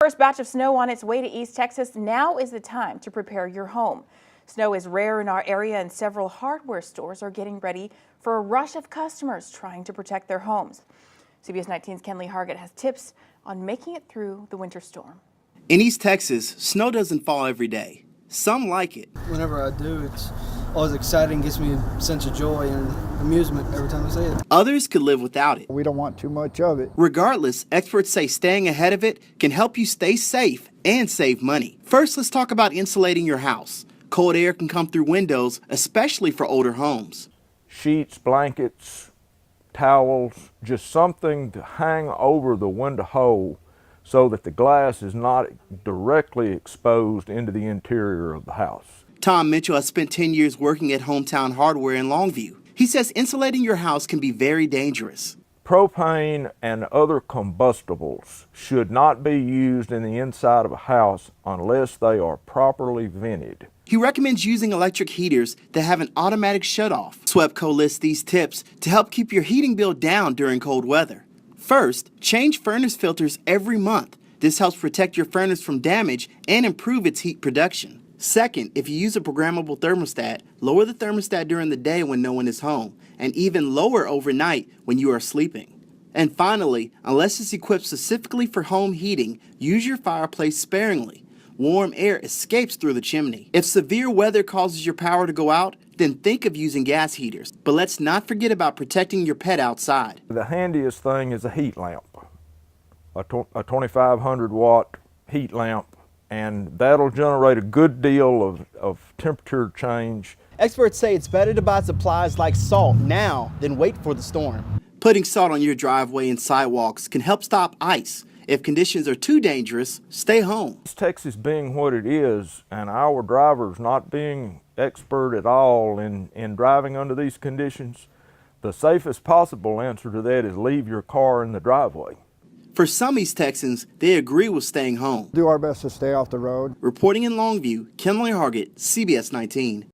first batch of snow on its way to East Texas, now is the time to prepare your home. Snow is rare in our area and several hardware stores are getting ready for a rush of customers trying to protect their homes. CBS 19's Kenley Hargett has tips on making it through the winter storm. In East Texas, snow doesn't fall every day. Some like it. Whenever I do, it's always exciting, gives me a sense of joy and amusement every time I see it. Others could live without it. We don't want too much of it. Regardless, experts say staying ahead of it can help you stay safe and save money. First, let's talk about insulating your house. Cold air can come through windows, especially for older homes. Sheets, blankets, towels, just something to hang over the window hole so that the glass is not directly exposed into the interior of the house. Tom Mitchell has spent 10 years working at Hometown Hardware in Longview. He says insulating your house can be very dangerous. Propane and other combustibles should not be used in the inside of a house unless they are properly vented. He recommends using electric heaters that have an automatic shutoff. SWEPCO lists these tips to help keep your heating bill down during cold weather. First, change furnace filters every month. This helps protect your furnace from damage and improve its heat production. Second, if you use a programmable thermostat, lower the thermostat during the day when no one is home, and even lower overnight when you are sleeping. And finally, unless it's equipped specifically for home heating, use your fireplace sparingly. Warm air escapes through the chimney. If severe weather causes your power to go out, then think of using gas heaters. But let's not forget about protecting your pet outside. The handiest thing is a heat lamp, a 2500 watt heat lamp, and that'll generate a good deal of temperature change. Experts say it's better to buy supplies like salt now than wait for the storm. Putting salt on your driveway and sidewalks can help stop ice. If conditions are too dangerous, stay home. East Texas being what it is, and our drivers not being expert at all in driving under these conditions, the safest possible answer to that is leave your car in the driveway. For some East Texans, they agree with staying home. Do our best to stay off the road. Reporting in Longview, Kenley Hargett, CBS 19.